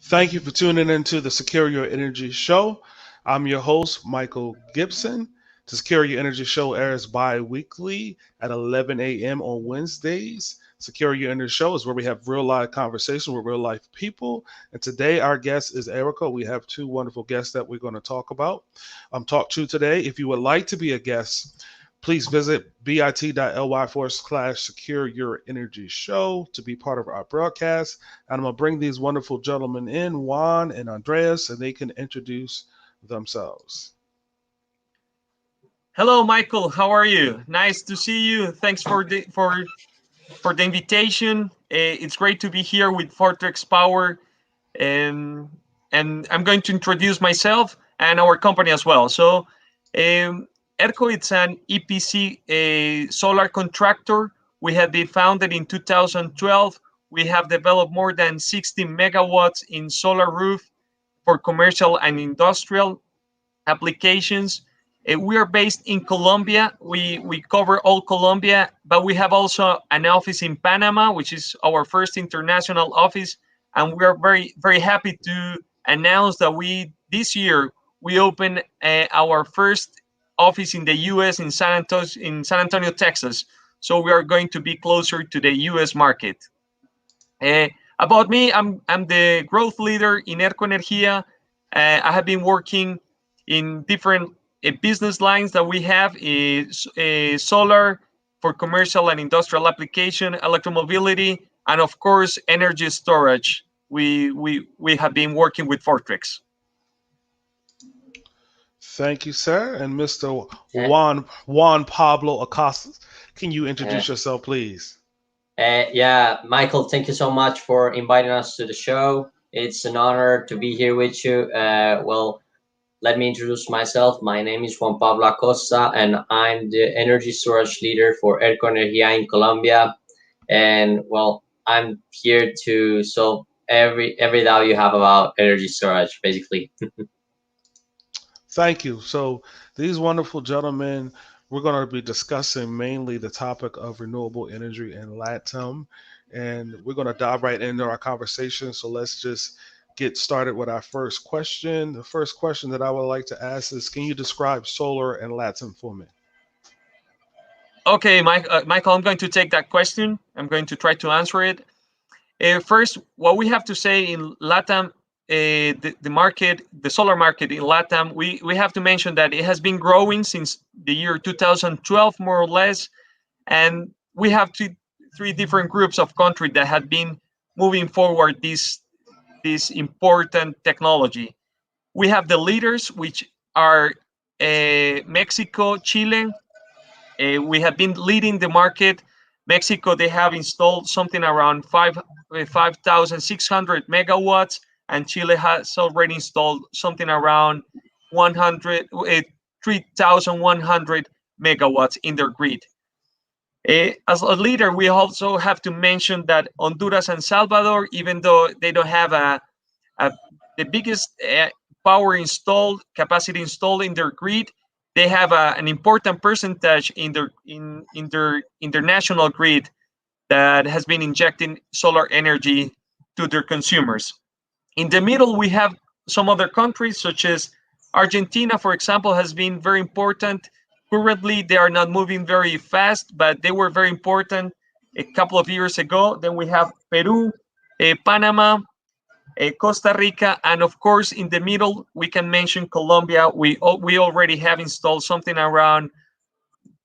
Thank you for tuning into the Secure Your Energy Show. I'm your host, Michael Gibson. The Secure Your Energy Show airs bi weekly at 11 a.m. on Wednesdays. Secure Your Energy Show is where we have real life conversation with real life people. And today, our guest is Erco. We have two wonderful guests that we're going to talk about. Talk to today. If you would like to be a guest, please visit bit.ly// secure your energy show to be part of our broadcast. And I'm going to bring these wonderful gentlemen in, Juan and Andreas, and they can introduce themselves. Hello, Michael. How are you? Nice to see you. Thanks for the invitation. It's great to be here with Fortrex Power, and and I'm going to introduce myself and our company as well. So, um, Erco, it's an EPC solar contractor. We have been founded in 2012. We have developed more than 60 megawatts in solar roof for commercial and industrial applications. We are based in Colombia. We cover all Colombia, but we have also an office in Panama, which is our first international office, and we are very happy to announce that we this year we opened our first office in the U.S. in San Antonio, Texas. So we are going to be closer to the U.S. market. Uh, about me, I'm the growth leader in Erco Energia. I have been working in different business lines that we have is solar for commercial and industrial application, electromobility, and of course energy storage. We have been working with Fortrex. Thank you, sir. And Mr. Uh, Juan Pablo Acosta, can you uh, introduce yourself, please? yeah, Michael, thank you so much for inviting us to the show. It's an honor to be here with you. Let me introduce myself. My name is Juan Pablo Acosta, and I'm the energy storage leader for Erco Energia in Colombia. And I'm here to solve every doubt you have about energy storage, basically. Thank you. So, these wonderful gentlemen, we're going to be discussing mainly the topic of renewable energy in LATAM. And we're going to dive right into our conversation. So, let's just get started with our first question. The first question that I would like to ask is, can you describe solar and LATAM for me? Okay, Michael, I'm going to take that question. I'm going to try to answer it. First, what we have to say in LATAM, the market, the solar market in LATAM, we have to mention that it has been growing since the year 2012, more or less. And we have three different groups of countries that have been moving forward this important technology. We have the leaders, which are Mexico, Chile. We have been leading the market. Mexico, they have installed something around 5,600 megawatts, and Chile has already installed something around 3,100 megawatts in their grid. As a leader, we also have to mention that Honduras and Salvador, even though they don't have a the biggest power installed capacity installed in their grid, they have an important percentage in their national grid that has been injecting solar energy to their consumers. In the middle, we have some other countries, such as Argentina, for example, has been very important. Currently, they are not moving very fast, but they were very important a couple of years ago. Then we have Peru, Panama, Costa Rica, and of course, in the middle, we can mention Colombia. We already have installed something around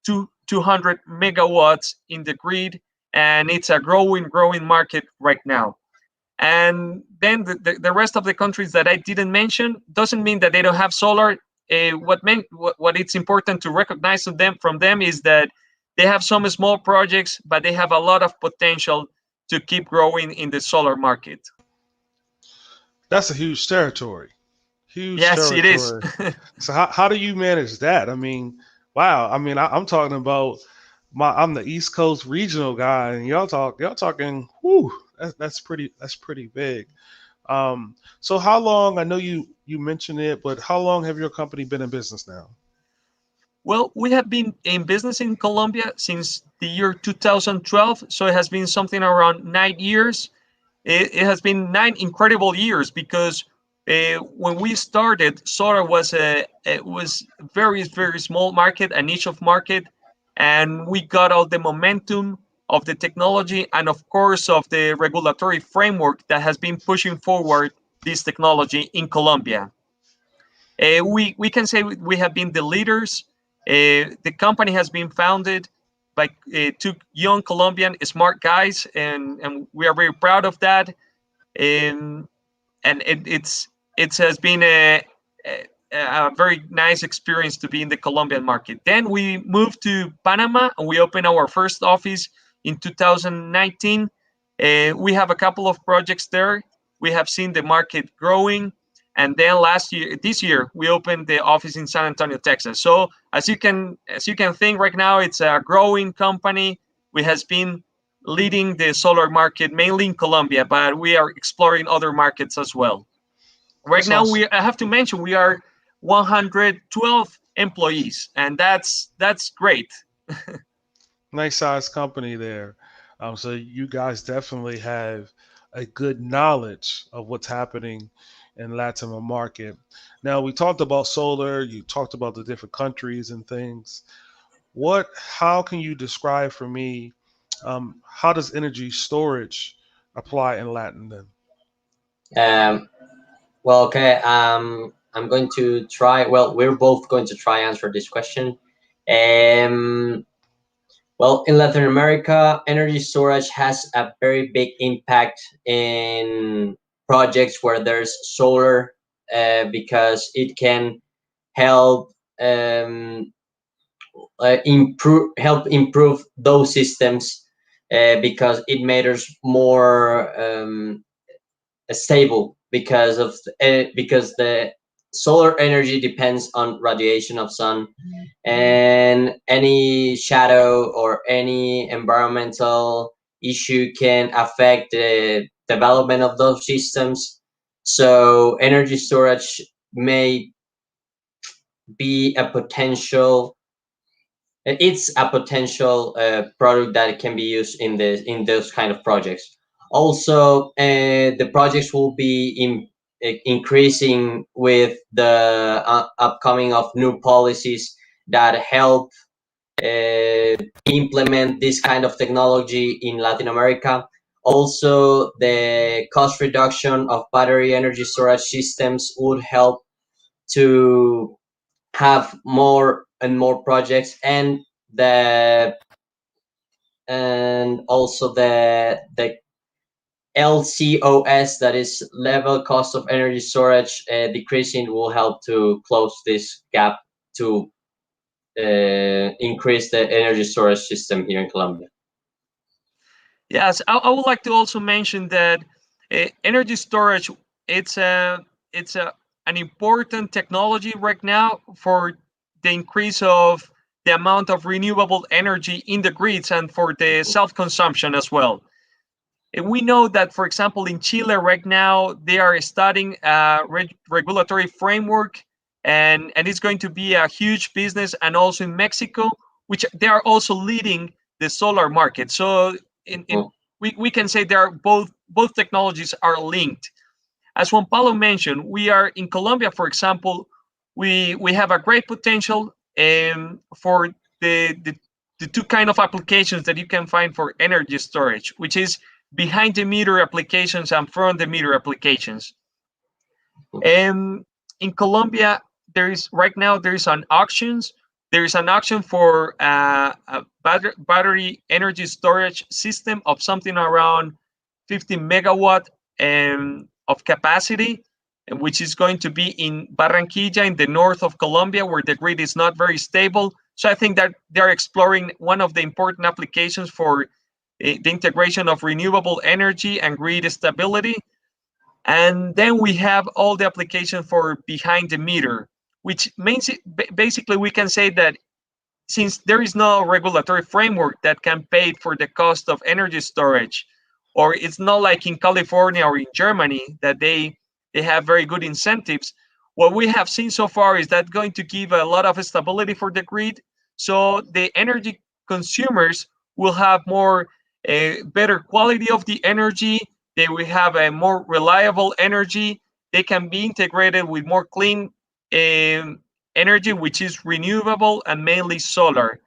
200 megawatts in the grid, and it's a growing market right now. And then the rest of the countries that I didn't mention doesn't mean that they don't have solar. What it's important to recognize from them is that they have some small projects, but they have a lot of potential to keep growing in the solar market. That's a huge territory. Huge Yes, it is. territory. So, how do you manage that? I mean, wow. I mean, I'm talking about I'm the East Coast regional guy, and y'all talking. Whoo, that's pretty big. So how long? I know you mentioned it, but how long have your company been in business now? Well, we have been in business in Colombia since the year 2012, so it has been something around 9 years. it has been 9 incredible years because when we started, solar was a it was very small market, a niche of market, and we got all the momentum of the technology and of course of the regulatory framework that has been pushing forward this technology in Colombia. We can say we have been the leaders. The company has been founded by two young Colombian smart guys, and we are very proud of that. Um, and it has been a very nice experience to be in the Colombian market. Then we moved to Panama and we opened our first office in 2019. We have a couple of projects there. We have seen the market growing, and then this year, we opened the office in San Antonio, Texas. So as you can think, right now it's a growing company. We has been leading the solar market mainly in Colombia, but we are exploring other markets as well. Right That's now, awesome. I have to mention we are 112 employees, and that's great. Nice sized company there. So you guys definitely have a good knowledge of what's happening in Latin market. Now we talked about solar. You talked about the different countries and things. How can you describe for me? How does energy storage apply in Latin then? Um, well, okay. I'm going to try. Well, we're both going to try answer this question. Um, well, in Latin America, energy storage has a very big impact in projects where there's solar, because it can help improve those systems, because it matters more stable because the solar energy depends on radiation of sun, and any shadow or any environmental issue can affect the development of those systems. So energy storage may be a potential it's a potential product that can be used in those kind of projects. Also, the projects will be increasing with the upcoming of new policies that help implement this kind of technology in Latin America. Also, the cost reduction of battery energy storage systems would help to have more and more projects, the and also the LCOS, that is level cost of energy storage, decreasing, will help to close this gap to increase the energy storage system here in Colombia. Yes, I would like to also mention that energy storage it's a it's a an important technology right now for the increase of the amount of renewable energy in the grids and for the self-consumption as well. We know that, for example, in Chile right now, they are studying a regulatory framework, and it's going to be a huge business. And also in Mexico, which they are also leading the solar market. So Mm. we can say they are both technologies are linked. As Juan Pablo mentioned, we are in Colombia, for example, we have a great potential for the the two kind of applications that you can find for energy storage, which is behind the meter applications and front the meter applications. Um, in Colombia, there is an auctions. There is an auction for a battery energy storage system of something around 50 megawatt of capacity, which is going to be in Barranquilla, in the north of Colombia, where the grid is not very stable. So I think that they're exploring one of the important applications for the integration of renewable energy and grid stability. And then we have all the application for behind the meter, which means basically we can say that since there is no regulatory framework that can pay for the cost of energy storage, or it's not like in California or in Germany that they have very good incentives. What we have seen so far is that going to give a lot of stability for the grid, so the energy consumers will have more better quality of the energy. they will have a more reliable energy. They can be integrated with more clean energy, which is renewable and mainly solar.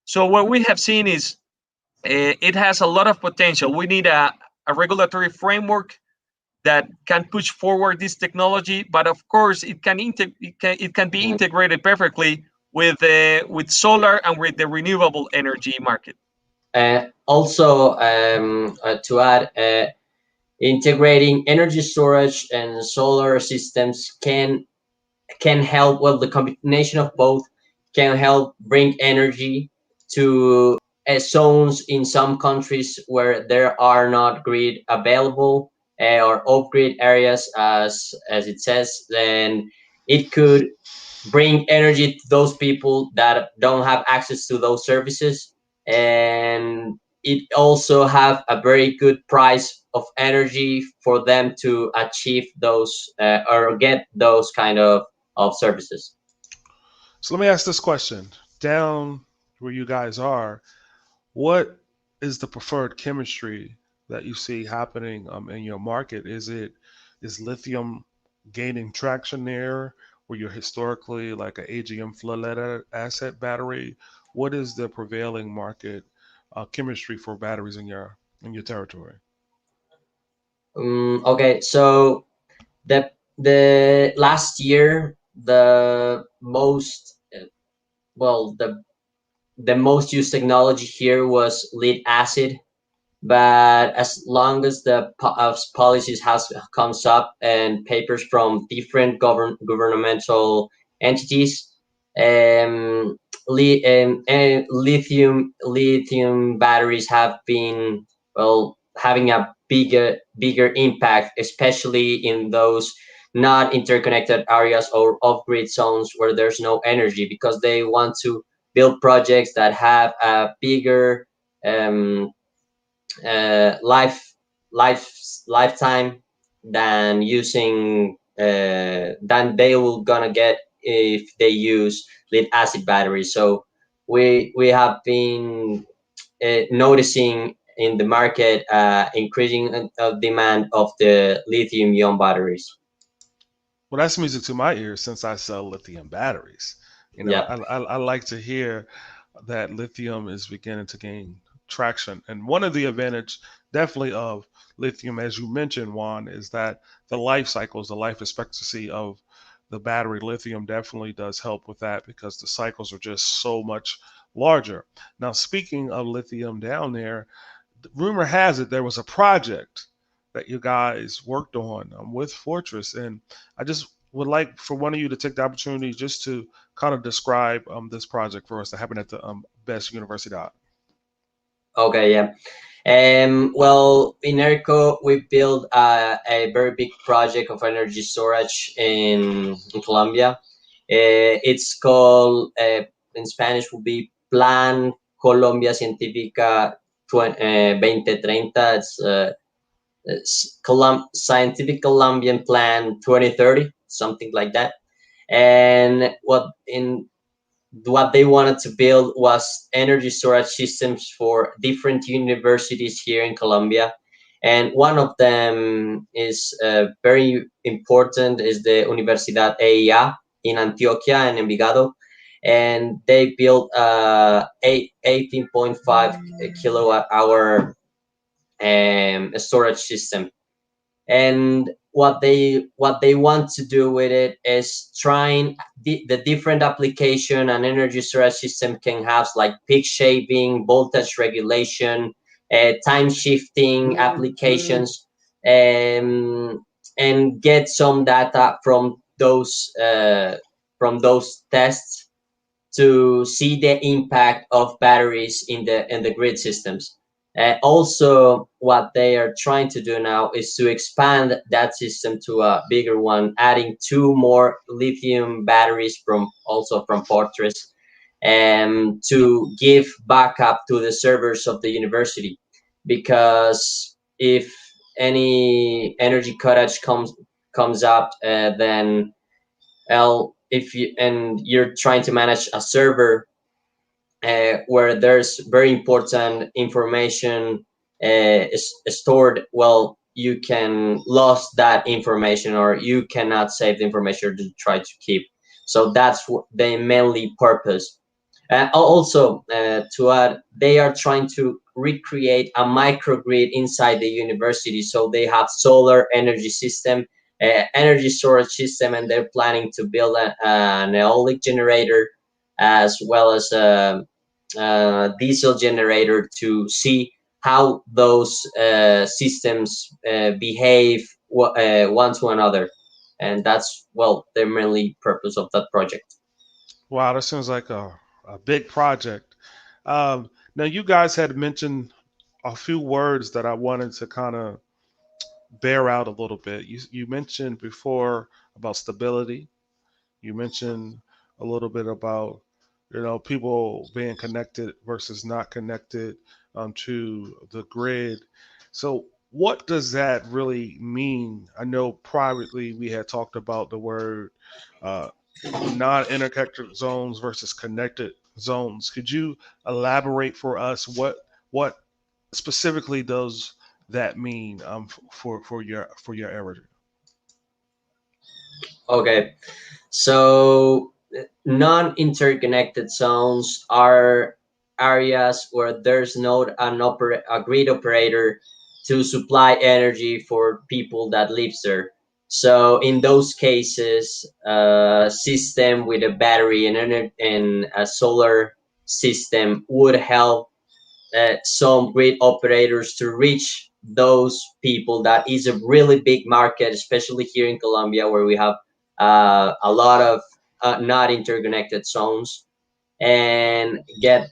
So what we have seen is it has a lot of potential. We need a regulatory framework that can push forward this technology, but of course it can be integrated perfectly with solar and with the renewable energy market. Also, to add, integrating energy storage and solar systems can help. Well, the combination of both can help bring energy to zones in some countries where there are not grid available, or off grid areas, as it says. Then it could bring energy to those people that don't have access to those services, and it also have a very good price of energy for them to achieve those, or get those kind of services. So let me ask this question: down where you guys are, what is the preferred chemistry that you see happening in your market? Is lithium gaining traction there, where you're historically like an AGM flood acid battery? What is the prevailing market chemistry for batteries in your territory? Okay, so the last year, the most, well, the most used technology here was lead acid. But as long as the policies has comes up and papers from different governmental entities, um, and lithium batteries have been, well, having a bigger impact, especially in those not interconnected areas or off grid zones where there's no energy, because they want to build projects that have a bigger, um, life life lifetime than using, than they will gonna get if they use lead acid batteries. So we have been noticing in the market, increasing demand of the lithium ion batteries. Well, that's music to my ears since I sell lithium batteries. Yeah. I like to hear that lithium is beginning to gain traction. And one of the advantage, definitely, of lithium, as you mentioned, Juan, is that the life cycles, the life expectancy of the battery lithium definitely does help with that because the cycles are just so much larger. Now, speaking of lithium down there, rumor has it there was a project that you guys worked on with Fortress, and I just would like for one of you to take the opportunity just to kind of describe this project for us that happened at the Best Universidad. Okay, yeah. Well, in Erco, we built a very big project of energy storage in Colombia. It's called, in Spanish, will be Plan Colombia Científica 2030. It's Scientific Colombian Plan 2030, something like that. And what they wanted to build was energy storage systems for different universities here in Colombia. And one of them is, very important, is the Universidad EIA in Antioquia and Envigado. And they built a 18.5 kilowatt hour storage system. And what they want to do with it is trying the different application an energy storage system can have, like peak shaving, voltage regulation, time shifting applications, and get some data from those tests to see the impact of batteries in the grid systems. Also, what they are trying to do now is to expand that system to a bigger one, adding two more lithium batteries from Fortress, to give backup to the servers of the university. Because if any energy cutage comes up, then, if you're trying to manage a server, where there's very important information, is stored, well, you can lose that information, or you cannot save the information to try to keep. So that's the mainly purpose. Also, to add, they are trying to recreate a microgrid inside the university. So they have solar energy system, energy storage system, and they're planning to build an eolic generator, as well as a diesel generator, to see how those systems behave one to another. And that's, well, the mainly purpose of that project. Wow, that sounds like a big project. Now, you guys had mentioned a few words that I wanted to kind of bear out a little bit. You mentioned before about stability. You mentioned a little bit about people being connected versus not connected to the grid. So what does that really mean? I know privately we had talked about the word uh, non-interconnected zones versus connected zones. Could you elaborate for us what specifically does that mean for your area? Okay, so non-interconnected zones are areas where there's not a grid operator to supply energy for people that lives there. So in those cases, a system with a battery and a solar system would help some grid operators to reach those people. That is a really big market, especially here in Colombia, where we have a lot of not interconnected zones, and get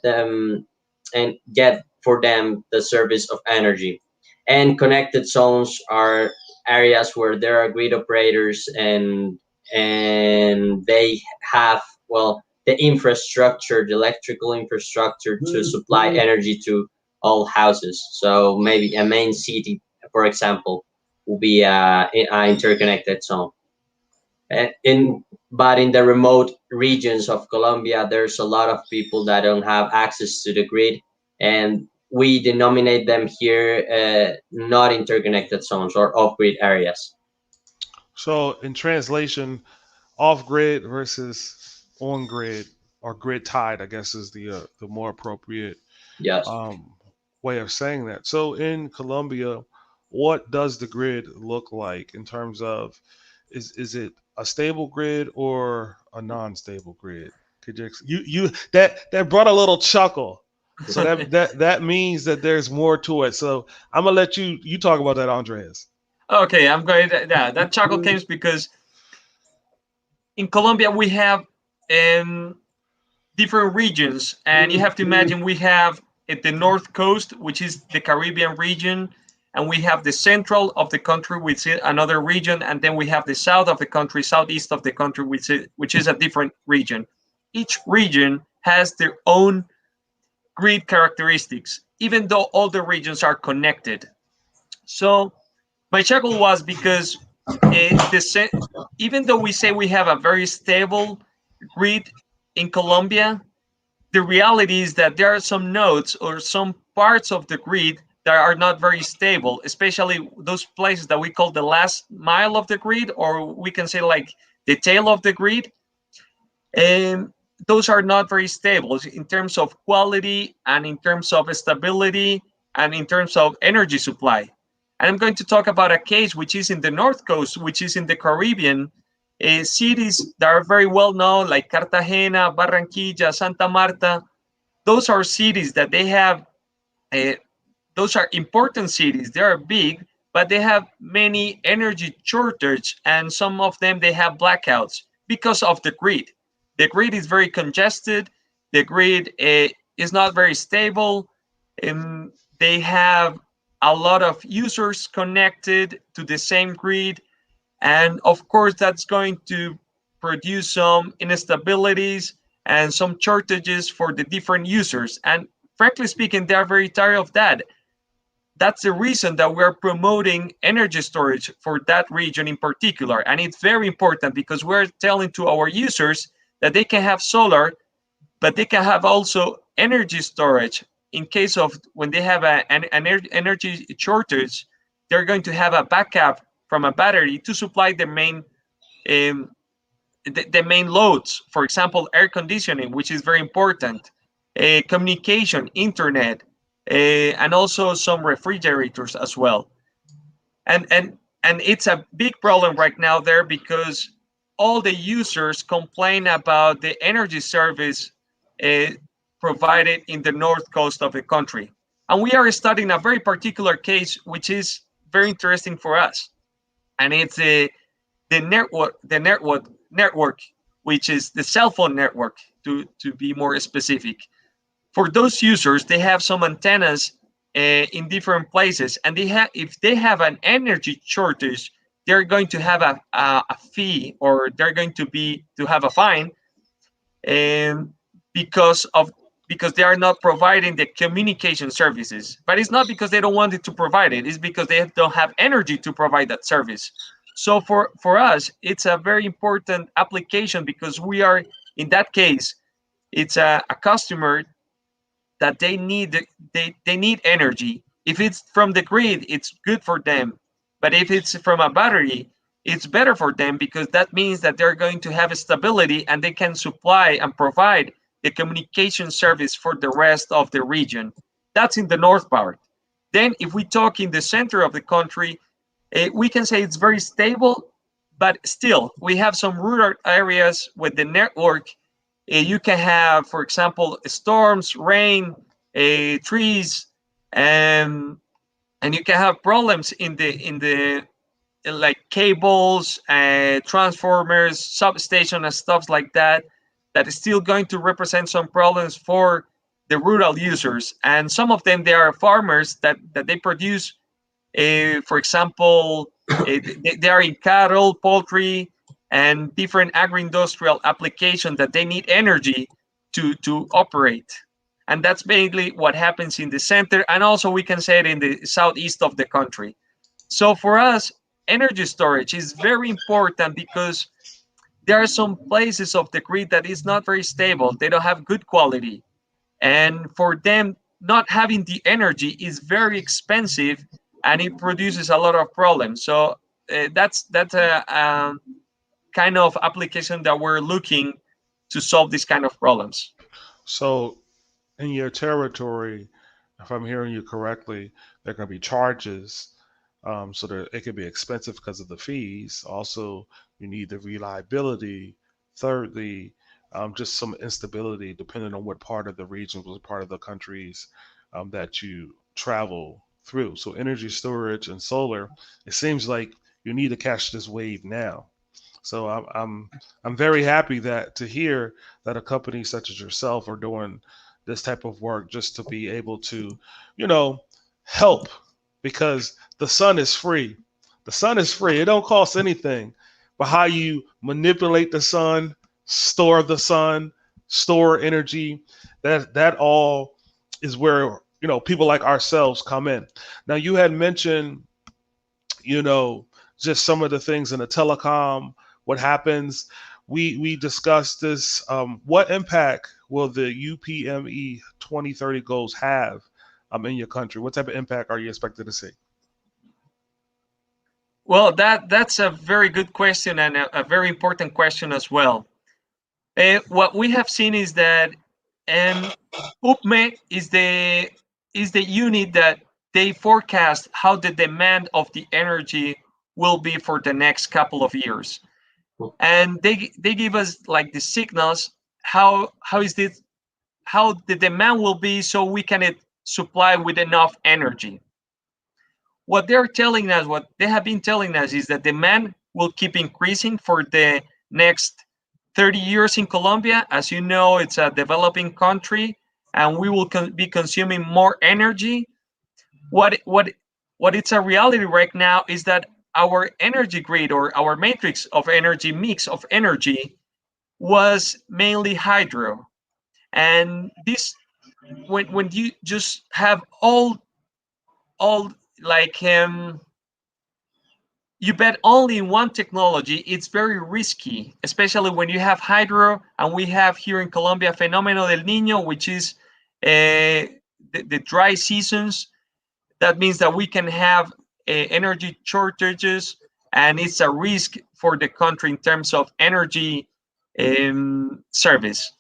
for them the service of energy. And connected zones are areas where there are grid operators, and they have, well, the infrastructure, the electrical infrastructure to supply energy to all houses. So maybe a main city, for example, will be a interconnected zone. In But in the remote regions of Colombia, there's a lot of people that don't have access to the grid, and we denominate them here not interconnected zones, or off-grid areas. So in translation, off grid versus on grid or grid tied, I guess is the more appropriate Yes. um, way of saying that. So in Colombia, what does the grid look like in terms of is it a stable grid or a non-stable grid? Could you that brought a little chuckle. So that means that there's more to it. So I'm gonna let you talk about that, Andres. Okay, I'm going. Yeah, that chuckle came because in Colombia we have um, different regions, and you have to imagine we have at the north coast, which is the Caribbean region, and we have the central of the country, which is another region, and then we have the south of the country, southeast of the country, which is a different region. Each region has their own grid characteristics, even though all the regions are connected. So my chuckle was because even though we say we have a very stable grid in Colombia, the reality is that there are some nodes or some parts of the grid that are not very stable, especially those places that we call the last mile of the grid, or we can say like the tail of the grid. And those are not very stable in terms of quality and in terms of stability and in terms of energy supply. And I'm going to talk about a case which is in the North Coast, which is in the Caribbean, cities that are very well known, like Cartagena, Barranquilla, Santa Marta. Those are cities that they have, uh, those are important cities. They are big, but they have many energy shortage, and some of them they have blackouts because of the grid. The grid is very congested. The grid is not very stable. They have a lot of users connected to the same grid, and of course, that's going to produce some instabilities and some shortages for the different users. And frankly speaking, they are very tired of that. That's the reason that we're promoting energy storage for that region in particular. And it's very important because we're telling to our users that they can have solar, but they can have also energy storage in case of when they have an energy shortage. they're going to have a backup from a battery to supply um, the main loads. For example, air conditioning, which is very important, communication, internet, and also some refrigerators as well. And it's a big problem right now there because all the users complain about the energy service uh, provided in the north coast of the country. And we are studying a very particular case which is very interesting for us, and it's the network, which is the cell phone network, to be more specific. For those users, they have some antennas in different places, and if they have an energy shortage, they're going to have a fee, or they're going to have a fine, um, because of because they are not providing the communication services. But it's not because they don't want it to provide it; it's because they don't have energy to provide that service. So for us, it's a very important application because we are in that case. It's a customer that they need energy. If it's from the grid, it's good for them. But if it's from a battery, it's better for them because that means that they're going to have stability and they can supply and provide the communication service for the rest of the region. That's in the north part. Then, if we talk in the center of the country, we can say it's very stable, but still, we have some rural areas with the network. You can have, for example, storms, rain, trees, and you can have problems in the like cables, transformers, substation, and stuff like that. That is still going to represent some problems for the rural users, and some of them they are farmers that they produce, for example, they are in cattle, poultry, and different agri-industrial applications that they need energy to operate. And that's mainly what happens in the center, and also we can say it in the southeast of the country. So for us, energy storage is very important because there are some places of the grid that is not very stable. They don't have good quality, and for them not having the energy is very expensive, and it produces a lot of problems. So that's a kind of application that we're looking to solve these kind of problems. So in your territory, if I'm hearing you correctly, there are going to be charges. So that it could be expensive because of the fees. Also, you need the reliability. Thirdly, just some instability depending on what part of the region, what part of the countries that you travel through. So energy storage and solar, it seems like you need to catch this wave now. So I'm very happy that to hear that a company such as yourself are doing this type of work just to be able to, you know, help because the sun is free. The sun is free. It don't cost anything. But how you manipulate the sun, store energy, that all is where, people like ourselves come in. Now you had mentioned, you know, just some of the things in the telecom, what happens. We discussed this. What impact will the UPME 2030 goals have in your country? What type of impact are you expected to see? Well, that's a very good question, and a very important question as well. What we have seen is that UPME is the unit that they forecast how the demand of the energy will be for the next couple of years, and they give us like the signals how is this how the demand will be, so we can supply with enough energy. What they have been telling us is that demand will keep increasing for the next 30 years in Colombia. As you know, it's a developing country, and we will be consuming more energy. What it's a reality right now is that our energy grid, or our matrix of energy, mix of energy, was mainly hydro. And this, when you just have all like you bet only in one technology, it's very risky, especially when you have hydro, and we have here in Colombia Fenomeno del Niño, which is the dry seasons. That means that we can have energy shortages, and it's a risk for the country in terms of energy service.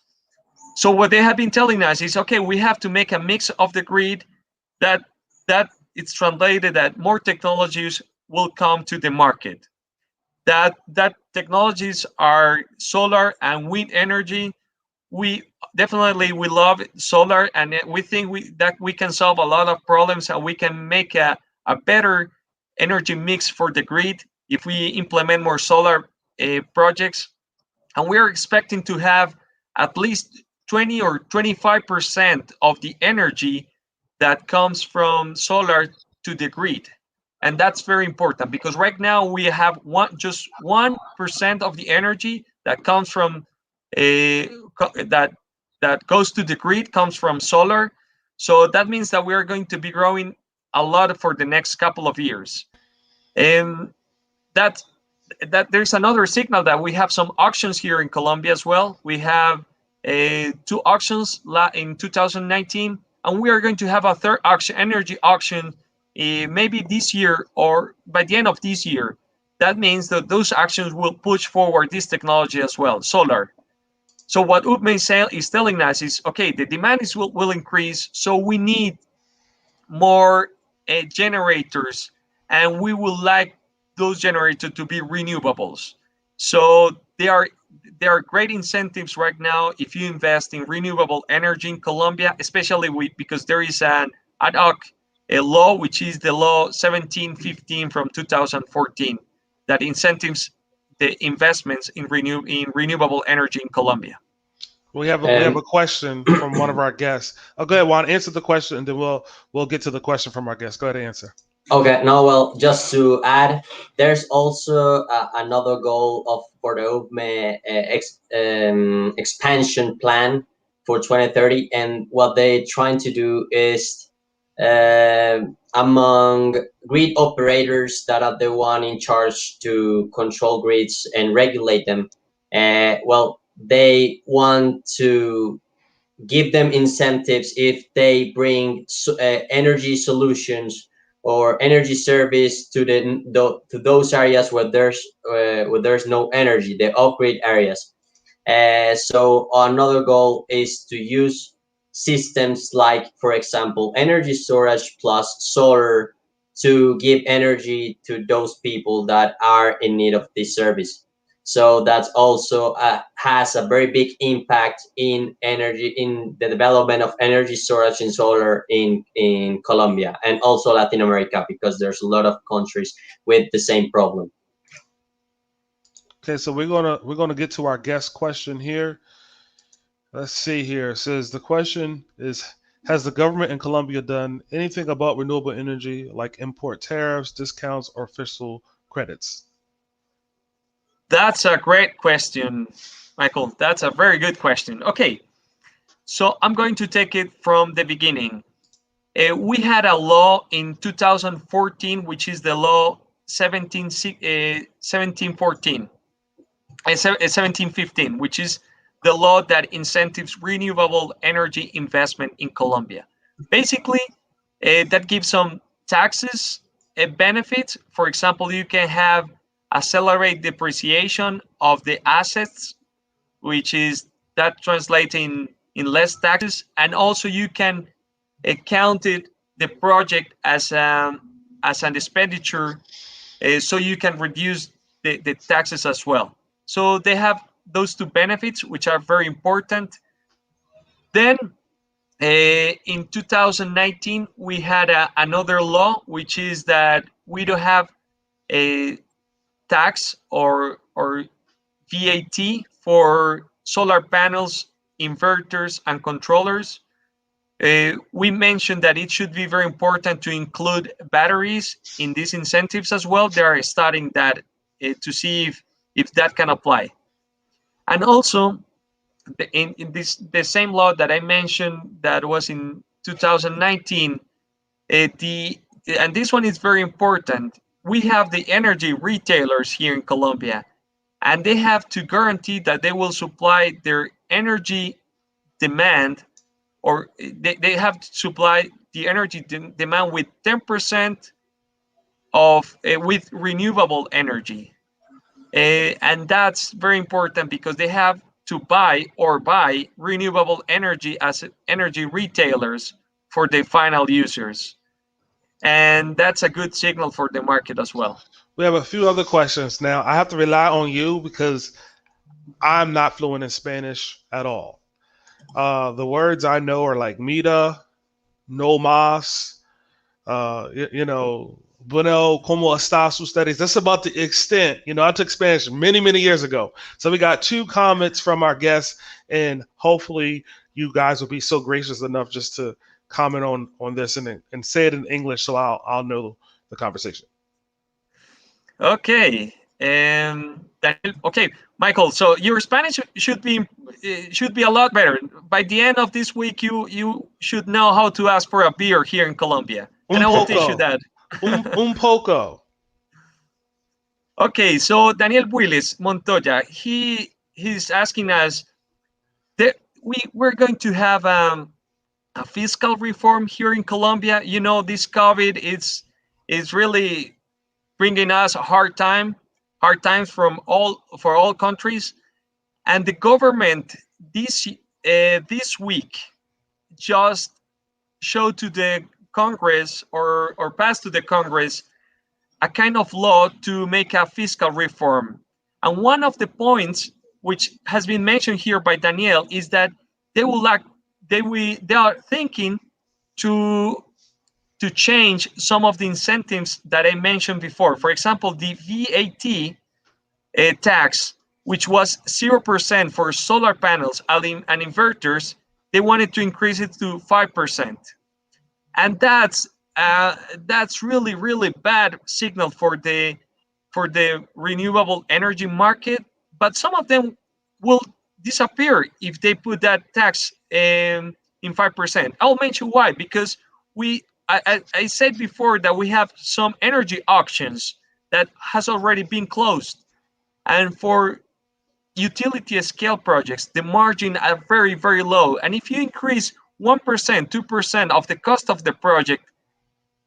So what they have been telling us is, okay, we have to make a mix of the grid. That that it's translated that more technologies will come to the market. That technologies are solar and wind energy. We definitely we love solar, and we think that we can solve a lot of problems, and we can make a better energy mix for the grid if we implement more solar projects. And we are expecting to have at least 20 or 25% of the energy that comes from solar to the grid. And that's very important, because right now we have just 1% of the energy that comes from a that that goes to the grid comes from solar. So that means that we are going to be growing a lot for the next couple of years. And that there's another signal that we have some auctions here in Colombia as well. We have two auctions in 2019, and we are going to have a third auction, energy auction, maybe this year or by the end of this year. That means that those actions will push forward this technology as well, solar. So what UPME is telling us is, okay, the demand will increase, so we need more generators, and we would like those generators to be renewables. So there are great incentives right now if you invest in renewable energy in Colombia, especially because there is an ad hoc a law, which is the law 1715 from 2014, that incentives the investments in renewable energy in Colombia. We have a question from one of our guests. Oh, go ahead, Juan. Answer the question, and then we'll get to the question from our guest. Go ahead and answer. Okay, no, well, just to add, there's also another goal of for the UPME expansion plan for 2030, and what they're trying to do is among grid operators that are the one in charge to control grids and regulate them. Well, they want to give them incentives if they bring energy solutions or energy service to to those areas where there's no energy, the off-grid areas. So another goal is to use systems like, for example, energy storage plus solar to give energy to those people that are in need of this service. So that's also has a very big impact in energy, in the development of energy storage and solar in Colombia and also Latin America, because there's a lot of countries with the same problem. Okay, so we're gonna get to our guest question here. Let's see here. It says the question is: has the government in Colombia done anything about renewable energy, like import tariffs, discounts, or fiscal credits? That's a great question, Michael. That's a very good question. Okay, so I'm going to take it from the beginning. We had a law in 2014, which is the law 1714, 1715, which is the law that incentives renewable energy investment in Colombia. Basically, that gives some taxes benefits. For example, you can have accelerate depreciation of the assets, which is that translates in less taxes, and also you can count it the project as an expenditure, so you can reduce the taxes as well. So they have those two benefits, which are very important. Then in 2019, we had another law, which is that we don't have a tax or VAT for solar panels, inverters, and controllers. We mentioned that it should be very important to include batteries in these incentives as well. They are studying that to see if that can apply. And also, in this the same law that I mentioned that was in 2019, the and this one is very important. We have the energy retailers here in Colombia, and they have to guarantee that they will supply their energy demand, or they have to supply the energy demand with 10% of with renewable energy. And that's very important because they have to buy renewable energy as energy retailers for the final users. And that's a good signal for the market as well. We have a few other questions now. I have to rely on you because I'm not fluent in Spanish at all. The words I know are like mira, no más, you know, bueno, ¿cómo estás ustedes? That's about the extent. You know, I took Spanish many, many years ago. So we got two comments from our guests, and hopefully you guys will be so gracious enough just to comment on this and say it in English so I'll know the conversation. Okay. Daniel, okay, Michael. So your Spanish should be a lot better. By the end of this week, you should know how to ask for a beer here in Colombia, and Un I will teach you poco, that. un poco. Okay, so Daniel Builes Montoya, he's asking us that we're going to have a fiscal reform here in Colombia. You know, this COVID is really bringing us a hard times for all countries, and the government this week just showed to the Congress or passed to the Congress a kind of law to make a fiscal reform. And one of the points which has been mentioned here by Daniel is that they will act, they are thinking to to change some of the incentives that I mentioned before. For example, the VAT tax, which was 0% for solar panels and inverters, they wanted to increase it to 5%. And that's really bad signal for the renewable energy market. But some of them will disappear if they put that tax in 5%. I'll mention why, because I said before that we have some energy auctions that has already been closed, and for utility scale projects, the margin are very low. And if you increase 1%, 2% of the cost of the project,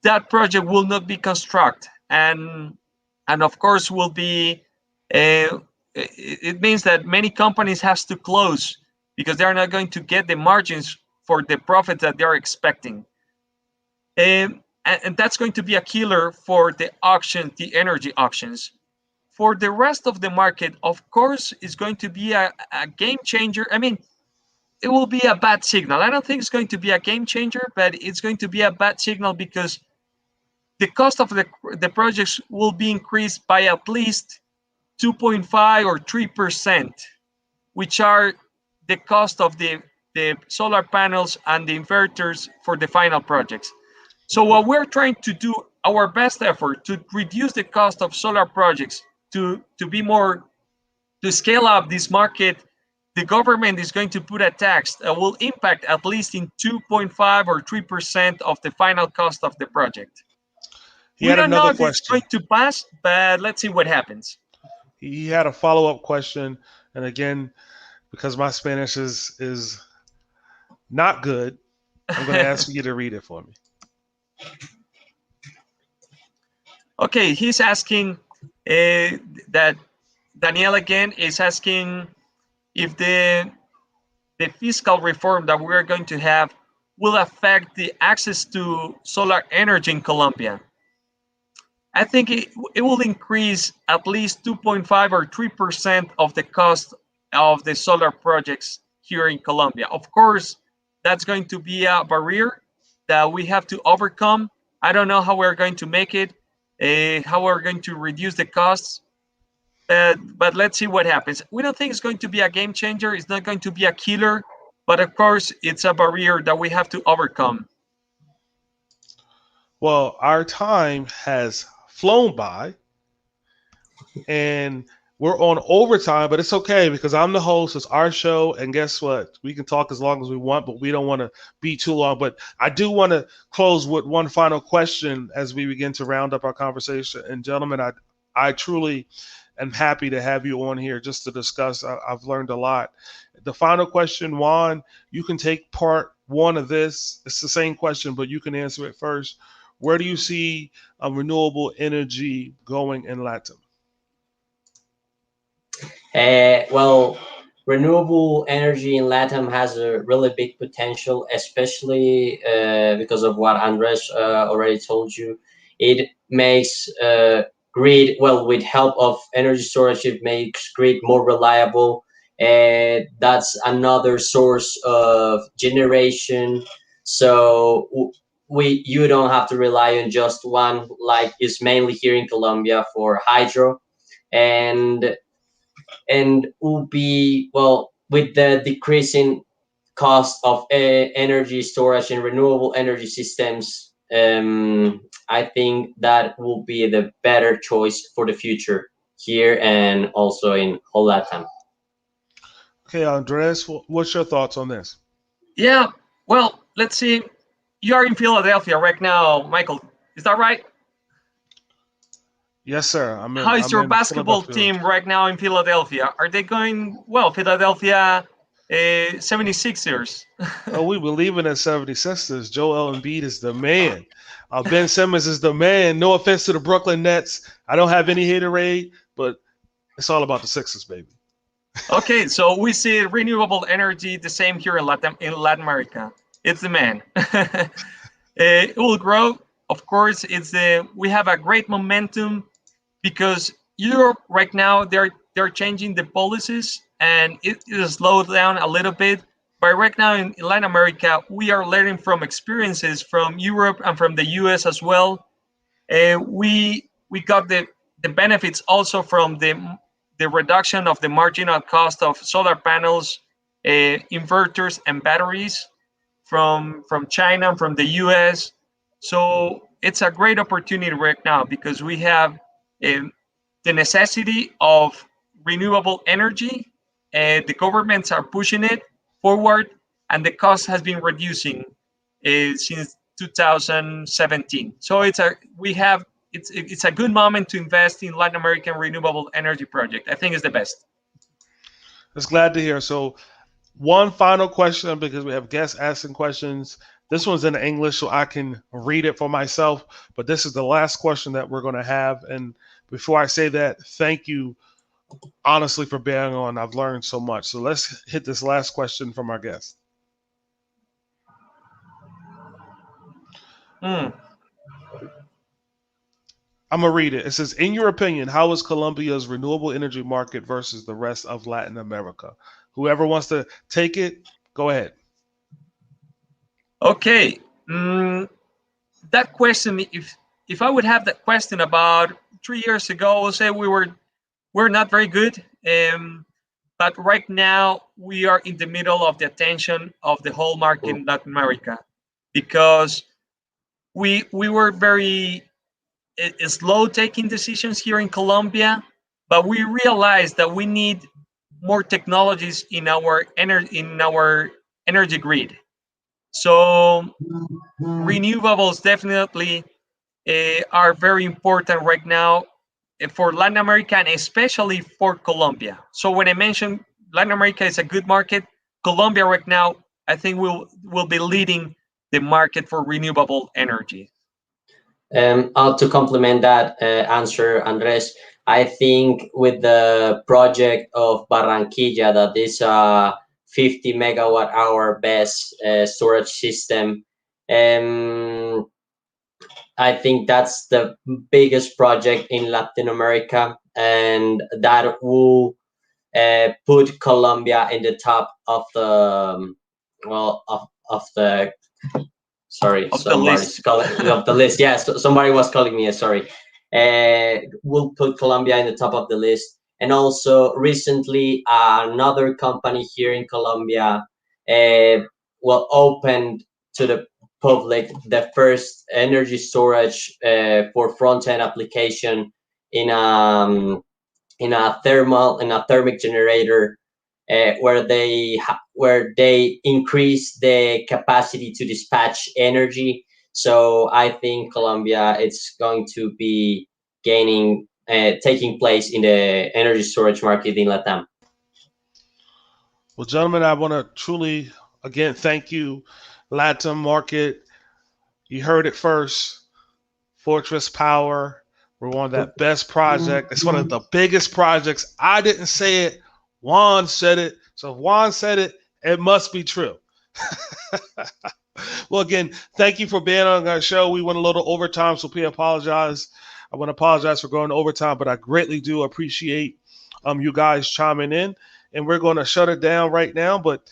that project will not be constructed, and of course will be it means that many companies has to close because they're not going to get the margins for the profit that they're expecting. And that's going to be a killer for the energy auctions. For the rest of the market, of course, is going to be a game changer. I mean, it will be a bad signal. I don't think it's going to be a game changer, but it's going to be a bad signal because the cost of the projects will be increased by at least 2.5 or 3%, which are the cost of the solar panels and the inverters for the final projects. So what we're trying to do, our best effort to reduce the cost of solar projects to be more to scale up this market, the government is going to put a tax that will impact at least in 2.5 or 3% of the final cost of the project. He We had don't know another if it's question. going to pass, but let's see what happens. He had a follow up question, and again, because my Spanish is not good, I'm going to ask you to read it for me. Okay, he's asking that Daniel again is asking if the fiscal reform that we're going to have will affect the access to solar energy in Colombia. I think it will increase at least 2.5 or 3% of the cost of the solar projects here in Colombia. Of course, that's going to be a barrier that we have to overcome. I don't know how we're going to make it, how we're going to reduce the costs, but let's see what happens. We don't think it's going to be a game changer. It's not going to be a killer, but of course, it's a barrier that we have to overcome. Well, our time has flown by, and we're on overtime, but it's okay because I'm the host. It's our show, and guess what? We can talk as long as we want, but we don't want to be too long. But I do want to close with one final question as we begin to round up our conversation. And gentlemen, I truly am happy to have you on here just to discuss. I've learned a lot. The final question, Juan, you can take part one of this. It's the same question, but you can answer it first. Where do you see renewable energy going in LATAM? Well, renewable energy in LATAM has a really big potential, especially because of what Andres already told you. It makes grid, well, with help of energy storage, it makes grid more reliable. That's another source of generation. So you don't have to rely on just one, like is mainly here in Colombia for hydro, and will be, well, with the decreasing cost of energy storage and renewable energy systems. I think that will be the better choice for the future here and also in whole Latam. Okay, Andres, what's your thoughts on this? Yeah, well, let's see. You are in Philadelphia right now, Michael. Is that right? Yes, sir. How is I'm your in basketball Philadelphia. team right now in Philadelphia? Are they going well? Philadelphia 76ers. Oh, we believe in the 76ers. Joel Embiid is the man. Ben Simmons is the man. No offense to the Brooklyn Nets. I don't have any haterade, but it's all about the Sixers, baby. Okay, so we see renewable energy the same here in Latin America. It's the man. It will grow. Of course, we have a great momentum because Europe right now they're changing the policies and it is slowed down a little bit. But right now in Latin America, we are learning from experiences from Europe and from the US as well. We got the benefits also from the reduction of the marginal cost of solar panels, inverters, and batteries from China, from the US. So it's a great opportunity right now because we have um, the necessity of renewable energy. The governments are pushing it forward, and the cost has been reducing since 2017. So it's a good moment to invest in Latin American renewable energy project. I think it's the best. It's glad to hear. So, one final question because we have guests asking questions. This one's in English, so I can read it for myself. But this is the last question that we're going to have. And before I say that, thank you honestly for being on. I've learned so much. So let's hit this last question from our guest. Mm. I'm gonna read it. It says, "In your opinion, how is Colombia's renewable energy market versus the rest of Latin America?" Whoever wants to take it, go ahead. Okay. That question, if I would have that question about 3 years ago, I would say we're not very good. But right now we are in the middle of the attention of the whole market in Latin America because we were very slow taking decisions here in Colombia, but we realized that we need more technologies in our energy grid. So renewables definitely are very important right now for Latin America and especially for Colombia. So when I mentioned Latin America is a good market, Colombia right now I think will be leading the market for renewable energy. To complement that answer, Andres, I think with the project of Barranquilla, that is a 50 megawatt hour BESS storage system, um, I think that's the biggest project in Latin America, and that will put Colombia in the top of the well of the sorry, Of the somebody's list. calling of the list. Yes, somebody was calling me. Sorry. We'll put Colombia in the top of the list. And also recently, another company here in Colombia uh, well opened to the public the first energy storage for front end application in in a thermic generator where they increase the capacity to dispatch energy. So I think Colombia it's going to be gaining taking place in the energy storage market in Latam. Well, gentlemen, I want to truly again thank you, Latin market. You heard it first. Fortress Power. We're on that best project. It's one of the biggest projects. I didn't say it. Juan said it. So if Juan said it, it must be true. Well, again, thank you for being on our show. We went a little overtime, so please apologize. I want to apologize for going to overtime, but I greatly do appreciate you guys chiming in. And we're going to shut it down right now. But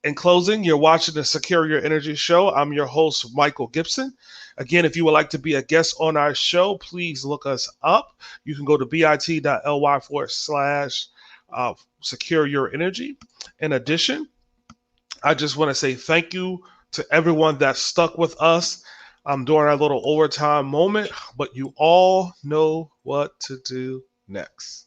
in closing, you're watching the Secure Your Energy Show. I'm your host, Michael Gibson. Again, if you would like to be a guest on our show, please look us up. You can go to bit.ly/, Secure Your Energy. In addition, I just want to say thank you to everyone that stuck with us during our little overtime moment, but you all know what to do next.